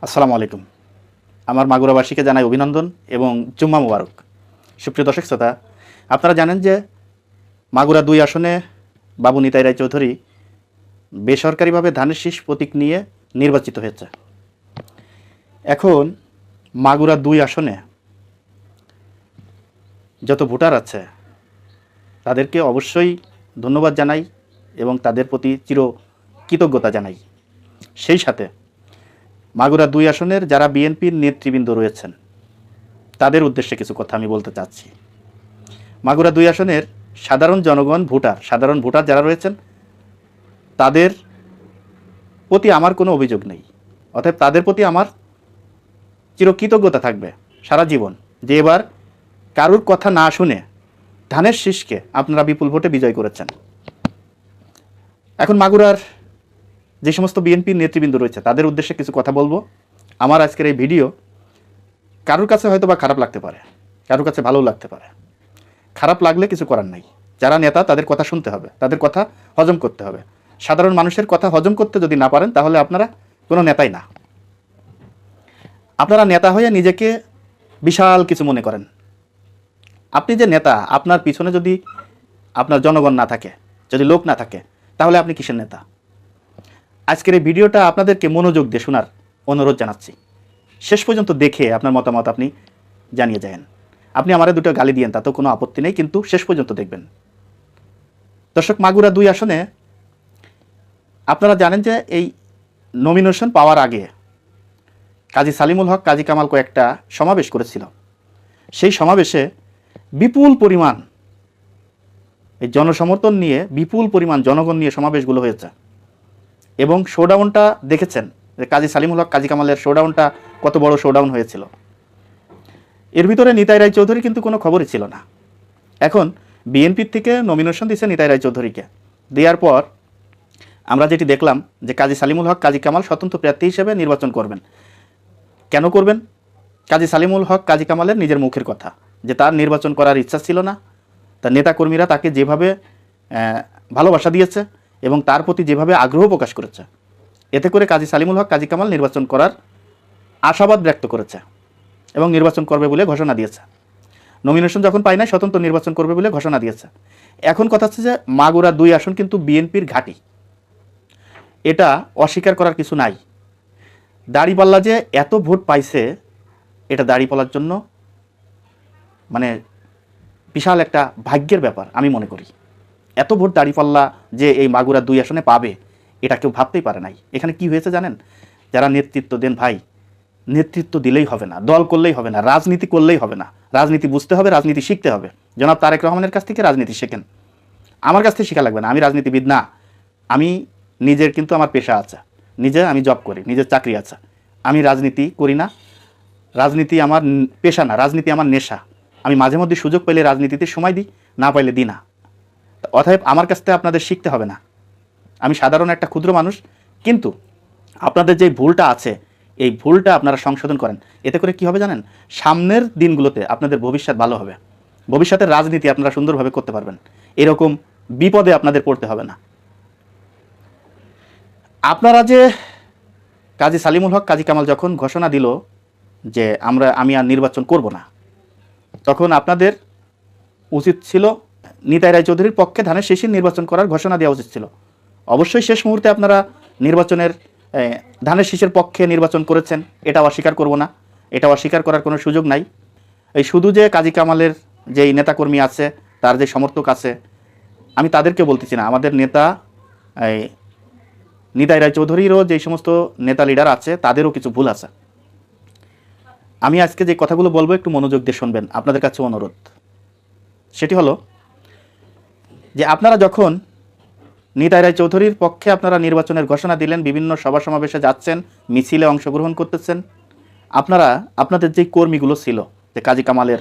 আসসালামু আলাইকুম। আমার মাগুরাবাসীকে জানাই অভিনন্দন এবং জুম্মা মুবারক। সুপ্রিয় দর্শক শ্রোতা, আপনারা জানেন যে মাগুরা ২ আসনে বাবু নিতাই রায়চৌধুরী বেসরকারিভাবে ধানের শীষ প্রতীক নিয়ে নির্বাচিত হয়েছে। এখন মাগুরা ২ আসনে যত ভোটার আছে তাদেরকে অবশ্যই ধন্যবাদ জানাই এবং তাদের প্রতি চির কৃতজ্ঞতা জানাই। সেই সাথে মাগুরা ২ আসনের যারা বিএনপির নেতৃবৃন্দ রয়েছেন তাদের উদ্দেশ্যে কিছু কথা আমি বলতে চাচ্ছি। মাগুরা ২ আসনের সাধারণ জনগণ সাধারণ ভোটার যারা রয়েছেন তাদের প্রতি আমার কোনো অভিযোগ নেই, অতএব তাদের প্রতি আমার চিরকৃতজ্ঞতা থাকবে সারা জীবন যে এবার কারুর কথা না শুনে ধানের শীষকে আপনারা বিপুল ভোটে বিজয় করেছেন। এখন মাগুরার যে সমস্ত বিএনপির নেতৃবৃন্দ রয়েছে তাদের উদ্দেশ্যে কিছু কথা বলবো। আমার আজকের এই ভিডিও কারোর কাছে হয়তো বা খারাপ লাগতে পারে, কারোর কাছে ভালো লাগতে পারে। খারাপ লাগলে কিছু করার নাই। যারা নেতা তাদের কথা শুনতে হবে, তাদের কথা হজম করতে হবে। সাধারণ মানুষের কথা হজম করতে যদি না পারেন তাহলে আপনারা কোনো নেতাই না। আপনারা নেতা হয়ে নিজেকে বিশাল কিছু মনে করেন। আপনি যে নেতা, আপনার পিছনে যদি আপনার জনগণ না থাকে, যদি লোক না থাকে, তাহলে আপনি কিসের নেতা? আজকের এই ভিডিওটা আপনাদেরকে মনোযোগ দিয়ে শোনার অনুরোধ জানাচ্ছি। শেষ পর্যন্ত দেখে আপনার মতামত আপনি জানিয়ে যান। আপনি আমারে দুটো গালি দিয়েন, তাতেও কোনো আপত্তি নেই, কিন্তু শেষ পর্যন্ত দেখবেন। দর্শক, মাগুরা ২ আসনে আপনারা জানেন যে এই নমিনেশন পাওয়ার আগে কাজী সালিমুল হক, কাজী কামাল কয়েকটা সমাবেশ করেছিল। সেই সমাবেশে বিপুল পরিমাণ এই জনসমর্থন নিয়ে, বিপুল পরিমাণ জনগণ নিয়ে সমাবেশগুলো হয়েছে এবং শোডাউনটা দেখেছেন যে কাজী সালিমুল হক, কাজী কামালের শোডাউনটা কত বড় শোডাউন হয়েছিল। এর ভিতরে নিতাই রায়চৌধুরী কিন্তু কোনো খবরই ছিল না। এখন বিএনপির থেকে নমিনেশন দিয়েছে নিতাই রায়চৌধুরীকে। দেওয়ার পর আমরা যেটি দেখলাম যে কাজী সালিমুল হক, কাজী কামাল স্বতন্ত্র প্রার্থী হিসেবে নির্বাচন করবেন। কেন করবেন? কাজী সালিমুল হক, কাজী কামালের নিজের মুখের কথা যে তার নির্বাচন করার ইচ্ছা ছিল না। তার নেতাকর্মীরা তাকে যেভাবে ভালোবাসা দিয়েছে এবং তার প্রতি যেভাবে আগ্রহ প্রকাশ করেছে, এতে করে কাজী সালিমুল হক, কাজী কামাল নির্বাচন করার আশাবাদ ব্যক্ত করেছে এবং নির্বাচন করবে বলে ঘোষণা দিয়েছে। নমিনেশন যখন পায় না, স্বতন্ত্র নির্বাচন করবে বলে ঘোষণা দিয়েছে। এখন কথা হচ্ছে যে মাগুরা ২ আসন কিন্তু বিএনপির ঘাঁটি, এটা অস্বীকার করার কিছু নাই। দাড়িপাল্লা যে এত ভোট পাইছে, এটা দাড়িপাল্লার জন্য মানে বিশাল একটা ভাগ্যের ব্যাপার আমি মনে করি। এত ভোট দাড়িপাল্লা যে এই মাগুরা ২ আসনে পাবে, এটা কেউ ভাবতেই পারে নাই। এখানে কি হয়েছে জানেন? যারা নেতৃত্ব দেন ভাই, নেতৃত্ব দিলেই হবে না, দল করলেই হবে না, রাজনীতি করলেই হবে না। রাজনীতি বুঝতে হবে, রাজনীতি শিখতে হবে। জনাব তারেক রহমানের কাছ থেকে রাজনীতি শেখেন, আমার কাছ থেকে শেখা লাগবে না। আমি রাজনীতিবিদ না, আমি নিজের কিন্তু আমার পেশা আছে, নিজে আমি জব করি, নিজের চাকরি আছে। আমি রাজনীতি করি না, রাজনীতি আমার পেশা না, রাজনীতি আমার নেশা। আমি মাঝে মধ্যে সুযোগ পেলে রাজনীতিতে সময় দিই, না পাইলে দিই না। অতএব আমার কাছ থেকে আপনাদের শিখতে হবে না। আমি সাধারণ একটা ক্ষুদ্র মানুষ, কিন্তু আপনাদের যে ভুলটা আছে এই ভুলটা আপনারা সংশোধন করেন। এতে করে কি হবে জানেন? সামনের দিনগুলোতে আপনাদের ভবিষ্যৎ ভালো হবে, ভবিষ্যতের রাজনীতি আপনারা সুন্দরভাবে করতে পারবেন। এরকম বিপদে আপনাদের পড়তে হবে না। আপনারা যে কাজী সালিমুল হক, কাজী কামাল যখন ঘোষণা দিল যে আমি আর নির্বাচন করব না, তখন আপনাদের উচিত ছিল নিতাই রায়চৌধুরীর পক্ষে ধানের শীষের নির্বাচন করার ঘোষণা দেওয়া উচিত ছিল। অবশ্যই শেষ মুহূর্তে আপনারা নির্বাচনের ধানের শীষের পক্ষে নির্বাচন করেছেন, এটা অস্বীকার করব না, এটা অস্বীকার করার কোনো সুযোগ নাই। এই শুধু যে কাজী কামালের যেই নেতাকর্মী আছে, তার যে সমর্থক আছে, আমি তাদেরকে বলতেছি না। আমাদের নেতা এই নিতাই রায়চৌধুরীরও যেই সমস্ত নেতা লিডার আছে তাদেরও কিছু ভুল আছে। আমি আজকে যে কথাগুলো বলবো একটু মনোযোগ দিয়ে শুনবেন, আপনাদের কাছে অনুরোধ। সেটি হলো যে আপনারা যখন নিতাই রায়চৌধুরীর পক্ষে আপনারা নির্বাচনের ঘোষণা দিলেন, বিভিন্ন সভা সমাবেশে যাচ্ছেন, মিছিলে অংশগ্রহণ করতেছেন, আপনাদের যে কর্মীগুলো ছিল যে কাজী কামালের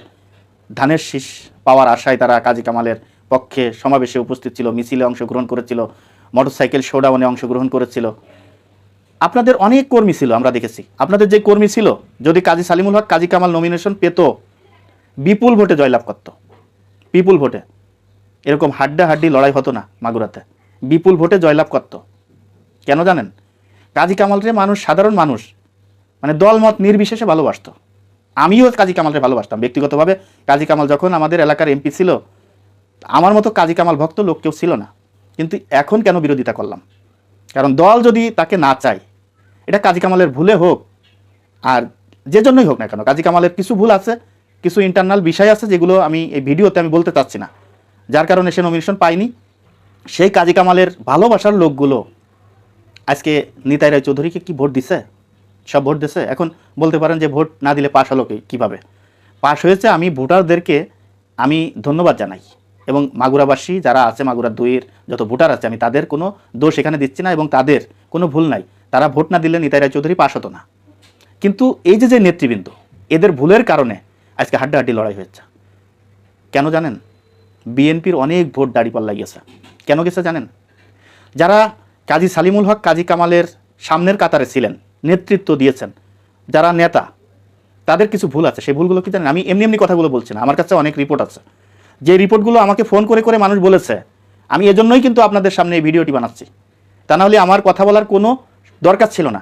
ধানের শীষ পাওয়ার আশায় তারা কাজী কামালের পক্ষে সমাবেশে উপস্থিত ছিল, মিছিলে অংশগ্রহণ করেছিল, মোটরসাইকেল শোডাউনে অংশগ্রহণ করেছিল, আপনাদের অনেক কর্মী ছিল, আমরা দেখেছি। আপনাদের যে কর্মী ছিল, যদি কাজী সালিমুল হক, কাজী কামাল নমিনেশন পেত, বিপুল ভোটে জয়লাভ করত, বিপুল ভোটে। এরকম হাড্ডাহাড্ডি লড়াই হতো না মাগুরাতে, বিপুল ভোটে জয়লাভ করত। কেন জানেন? কাজী কামাল রে মানুষ, সাধারণ মানুষ, মানে দলমত নির্বিশেষে ভালোবাসতো। আমিও কাজী কামালকে ভালোবাসতাম ব্যক্তিগতভাবে। কাজী কামাল যখন আমাদের এলাকার এমপি ছিল, আমার মতো কাজী কামাল ভক্ত লোক কেউ ছিল না। কিন্তু এখন কেন বিরোধিতা করলাম? কারণ দল যদি তাকে না চায়, এটা কাজী কামালের ভুলে হোক আর যে জন্যই হোক না কেন, কাজী কামালের কিছু ভুল আছে, কিছু ইন্টারনাল বিষয় আছে যেগুলো আমি এই ভিডিওতে আমি বলতে চাচ্ছি না, যার কারণে সে নমিনেশন পায়নি। সেই কাজী কামালের ভালোবাসার লোকগুলো আজকে নিতাই রায় চৌধুরীকে কি ভোট দিছে? সব ভোট দিছে। এখন বলতে পারেন যে ভোট না দিলে পাশ হলো কীভাবে? পাশ হয়েছে। আমি ভোটারদেরকে আমি ধন্যবাদ জানাই, এবং মাগুরাবাসী যারা আছে, মাগুরা 2-এর যত ভোটার আছে, আমি তাদের কোনো দোষ এখানে দিচ্ছি না, এবং তাদের কোনো ভুল নাই। তারা ভোট না দিলে নিতাই রায় চৌধুরী পাশ হতো না। কিন্তু এই যে নেতৃবৃন্দ, এদের ভুলের কারণে আজকে হাড্ডাহাড্ডি লড়াই হয়েছে। কেন জানেন? বিএনপির অনেক ভোট দাঁড়িপাল্লা গেছে। কেন গেছে জানেন? যারা কাজী সালিমুল হক কাজী কামালের সামনের কাতারে ছিলেন, নেতৃত্ব দিয়েছেন, যারা নেতা, তাদের কিছু ভুল আছে। সেই ভুলগুলো কি জানেন? আমি এমনি এমনি কথাগুলো বলছি না, আমার কাছে অনেক রিপোর্ট আছে। যে রিপোর্টগুলো আমাকে ফোন করে করে মানুষ বলেছে, আমি এজন্যই কিন্তু আপনাদের সামনে এই ভিডিওটি বানাচ্ছি। তা নাহলে আমার কথা বলার কোনো দরকার ছিল না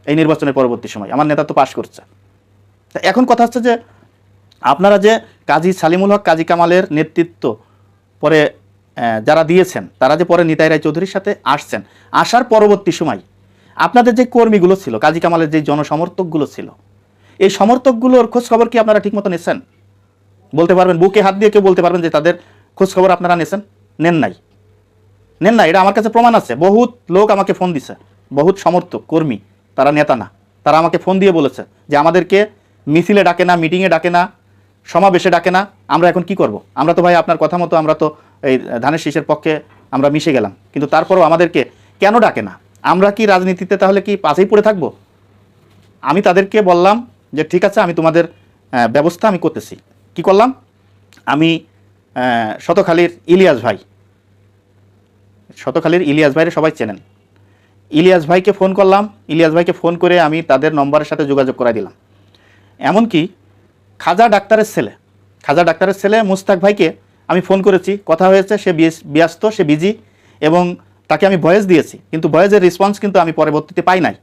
এই নির্বাচনের পরবর্তী সময়। আমার নেতা তো পাশ করছে। এখন কথা হচ্ছে যে আপনারা যে কাজী সালিমুল হক কাজী কামালের নেতৃত্ব পরে যারা দিয়েছেন, তারা যে পরে নিতাই রায় চৌধুরীর সাথে আসছেন, আসার পরবর্তী সময় আপনাদের যে কর্মীগুলো ছিল, কাজী কামালের যে জনসমর্থকগুলো ছিল, এই সমর্থকগুলোর খোঁজখবর কি আপনারা ঠিকমতো নিচ্ছেন? বলতে পারবেন, বুকে হাত দিয়ে কেউ বলতে পারবেন যে তাদের খোঁজখবর আপনারা নিয়েছেন? নেন নাই। এটা আমার কাছে প্রমাণ আছে। বহুত লোক আমাকে ফোন দিছে, বহুত সমর্থক কর্মী, তারা নেতা না, তারা আমাকে ফোন দিয়ে বলেছে যে আমাদেরকে মিছিলে ডাকে না, মিটিংয়ে ডাকে না, সমাবেশে ডাকে না, আমরা এখন কি করব? আমরা তো ভাই আপনার কথা মতো আমরা তো এই ধানের শীষের পক্ষে আমরা মিশে গেলাম, কিন্তু তারপরেও আমাদেরকে কেন ডাকে না? আমরা কি রাজনীতিতে তাহলে কি পাশেই পড়ে থাকবো? আমি তাদেরকে বললাম যে ঠিক আছে, আমি তোমাদের ব্যবস্থা আমি করতেছি। কি করলাম? আমি শতখালীর ইলিয়াস ভাইরে সবাই চেনেন, ইলিয়াস ভাইকে ফোন করলাম। ইলিয়াস ভাইকে ফোন করে আমি তাদের নম্বরের সাথে যোগাযোগ করাই দিলাম। এমনকি খাজা ডাক্তারের ছেলে মুস্তাক ভাইকে আমি ফোন করেছি, কথা হয়েছে, সে ব্যস্ত, সে বিজি, এবং তাকে আমি ভয়েস দিয়েছি, কিন্তু ভয়েসের রেসপন্স কিন্তু আমি পরবর্তীতে পাই নাই।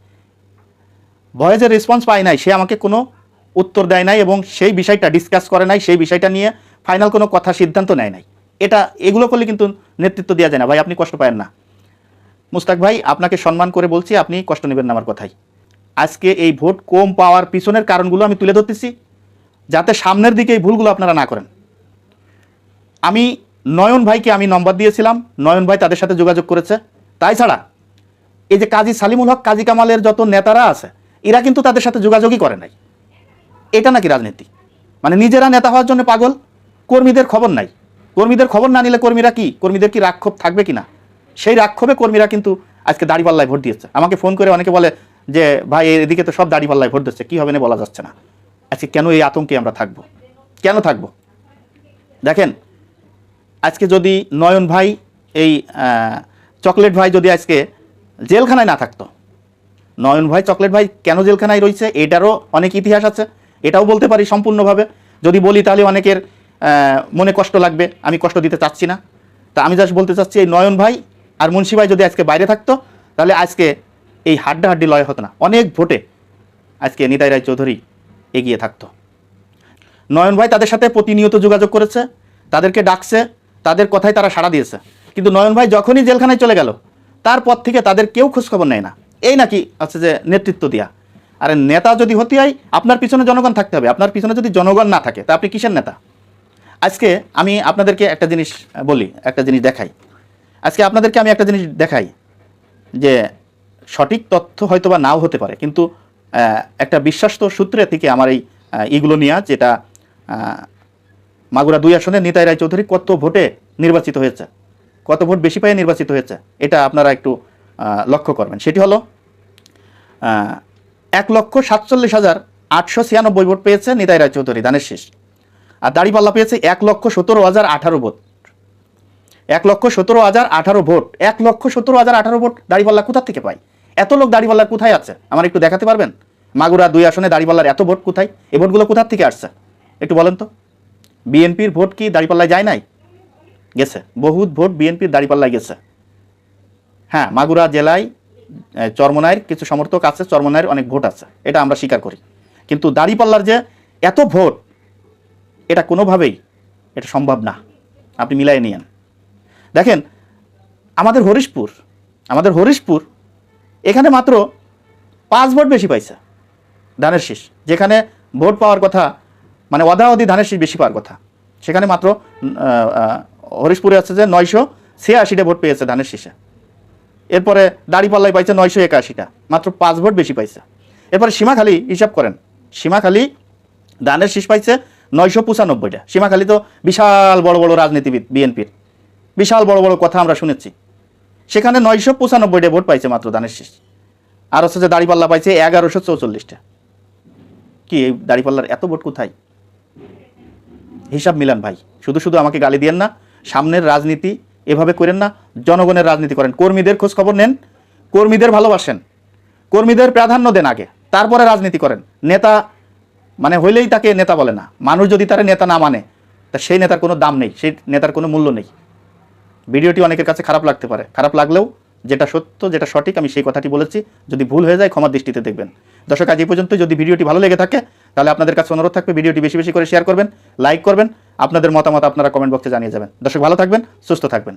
সে আমাকে কোনো উত্তর দেয় নাই, এবং সেই বিষয়টা ডিসকাস করে নাই, সেই বিষয়টা নিয়ে ফাইনাল কোনো কথা সিদ্ধান্ত নেয় নাই। এগুলো করলে কিন্তু নেতৃত্ব দেওয়া যায় না ভাই, আপনি কষ্ট পায়েন না। মুস্তাক ভাই, আপনাকে সম্মান করে বলছি, আপনি কষ্ট নেবেন না আমার কথাই। আজকে এই ভোট কম পাওয়ার পিছনের কারণগুলো আমি তুলে ধরতেছি, যাতে সামনের দিকে এই ভুলগুলো আপনারা না করেন। আমি নয়ন ভাইকে আমি নম্বর দিয়েছিলাম, নয়ন ভাই তাদের সাথে যোগাযোগ করেছে। তাই ছাড়া এই যে কাজী সালিমুল হক কাজী কামালের যত নেতারা আছে, এরা কিন্তু তাদের সাথে যোগাযোগই করে নাই। এটা নাকি রাজনীতি? মানে নিজেরা নেতা হওয়ার জন্য পাগল, কর্মীদের খবর নাই। কর্মীদের খবর না নিলে কর্মীদের কি রাক্ষোভ থাকবে কিনা? সেই রাক্ষোভে কর্মীরা কিন্তু আজকে দাড়িপাল্লায় ভোট দিয়েছে। আমাকে ফোন করে অনেকে বলে যে ভাই এদিকে তো সব দাড়িপাল্লায় ভোট দিচ্ছে, কী হবে না বলা যাচ্ছে না। আজকে কেন এই আতঙ্কে আমরা থাকবো? কেন থাকবো? দেখেন, আজকে যদি নয়ন ভাই, এই চকলেট ভাই যদি আজকে জেলখানায় না থাকতো, নয়ন ভাই চকলেট ভাই কেন জেলখানায় রয়েছে এটারও অনেক ইতিহাস আছে, এটাও বলতে পারি সম্পূর্ণভাবে। যদি বলি তাহলে অনেকের মনে কষ্ট লাগবে, আমি কষ্ট দিতে চাচ্ছি না। তা আমি জাস্ট বলতে চাচ্ছি, এই নয়ন ভাই আর মুন্সি ভাই যদি আজকে বাইরে থাকতো, তাহলে আজকে এই হাড্ডাহাড্ডি লড়াই হতো না, অনেক ভোটে আজকে নিতাই রায় চৌধুরী এগিয়ে থাকতো। নয়ন ভাই তাদের সাথে প্রতিনিয়ত যোগাযোগ করেছে, তাদেরকে ডাকছে, তাদের কথায় তারা সাড়া দিয়েছে। কিন্তু নয়ন ভাই যখনই জেলখানায় চলে গেল, তারপর থেকে তাদের কেউ খোঁজখবর নেয় না। এই নাকি আছে যে নেতৃত্ব দেওয়া? আরে নেতা যদি হতে হয়, আপনার পিছনে জনগণ থাকতে হবে। আপনার পিছনে যদি জনগণ না থাকে, তা আপনি কিসের নেতা? আজকে আমি আপনাদেরকে একটা জিনিস বলি, একটা জিনিস দেখাই। আজকে আপনাদেরকে আমি একটা জিনিস দেখাই যে সঠিক তথ্য হয়তো বা নাও হতে পারে, কিন্তু একটা বিশ্বাস্ত সূত্রে থেকে আমার এইগুলো নিয়ে, যেটা মাগুরা 2 আসনে নিতাই রায় চৌধুরী কত ভোটে নির্বাচিত হয়েছে, কত ভোট বেশি পায়ে নির্বাচিত হয়েছে, এটা আপনারা একটু লক্ষ্য করবেন। সেটি হলো 1,47,896 ভোট পেয়েছে নিতাই রায় চৌধুরী ধানের শীষ, আর দাড়িপাল্লা পেয়েছে 1,17,018 ভোট। 1,17,018 ভোট, 1,17,018 ভোট দাড়িপাল্লা কোথা থেকে পায়? এত লোক দাড়িপাল্লার কোথায় আছে আমার একটু দেখাতে পারবেন? মাগুরা 2 আসনে দাড়িপাল্লার এত ভোট কোথায়? এই ভোটগুলো কোথা থেকে আসছে একটু বলেন তো? বিএনপির ভোট কি দাড়িপাল্লায় যায় নাই? গেছে, বহুত ভোট বিএনপির দাড়িপাল্লায় গেছে। হ্যাঁ, মাগুরা জেলায় চরমোনাইয়ের কিছু সমর্থক আছে, চরমোনাইয়ের অনেক ভোট আছে, এটা আমরা স্বীকার করি। কিন্তু দাঁড়িপাল্লার যে এত ভোট, এটা কোনোভাবেই এটা সম্ভব না। আপনি মিলাই নিয়েন। দেখেন আমাদের হরিশপুর এখানে মাত্র 5 ভোট বেশি পাইছে ধানের শীষ, যেখানে ভোট পাওয়ার কথা মানে অধাঅধি ধানের শীষ বেশি পাওয়ার কথা, সেখানে মাত্র হরিশপুরে আছে যে 986টা ভোট পেয়েছে ধানের শীষে। এরপরে দাঁড়িপাল্লায় পাইছে 981টা, মাত্র 5 ভোট বেশি পাইছে। এরপরে সীমাখালী হিসাব করেন, সীমাখালী ধানের শীষ পাইছে 995টা। সীমাখালী তো বিশাল বড় বড় রাজনীতিবিদ, বিএনপির বিশাল বড় বড় কথা আমরা শুনেছি, সেখানে 995টা ভোট পাইছে মাত্র ধানের শীষ। আর হচ্ছে যে দাঁড়িপাল্লা পাইছে 1144টা। কি এই দাঁড়িপাল্লার এত ভোট কোথায়? হিসাব মিলান ভাই, শুধু শুধু আমাকে গালি দিয়েন না। সামনের রাজনীতি এভাবে করেন না, জনগণের রাজনীতি করেন, কর্মীদের খোঁজ খবর নেন, কর্মীদের ভালোবাসেন, কর্মীদের প্রাধান্য দেন আগে, তারপরে রাজনীতি করেন। নেতা মানে হইলেই তাকে নেতা বলে না, মানুষ যদি তার নেতা না মানে তা সেই নেতার কোনো দাম নেই, সেই নেতার কোনো মূল্য নেই। ভিডিওটি অনেকের কাছে খারাপ লাগতে পারে, খারাপ লাগলেও যেটা সত্য, যেটা সঠিক, আমি সেই কথাটি বলেছি। যদি ভুল হয়ে যায় ক্ষমার দৃষ্টিতে দেখবেন। দর্শক, আজ এই পর্যন্ত। যদি ভিডিওটি ভালো লেগে থাকে তাহলে আপনাদের কাছে অনুরোধ থাকবে ভিডিওটি বেশি বেশি করে শেয়ার করবেন, লাইক করবেন, আপনাদের মতামত আপনারা কমেন্ট বক্সে জানিয়ে যাবেন। দর্শক, ভালো থাকবেন, সুস্থ থাকবেন।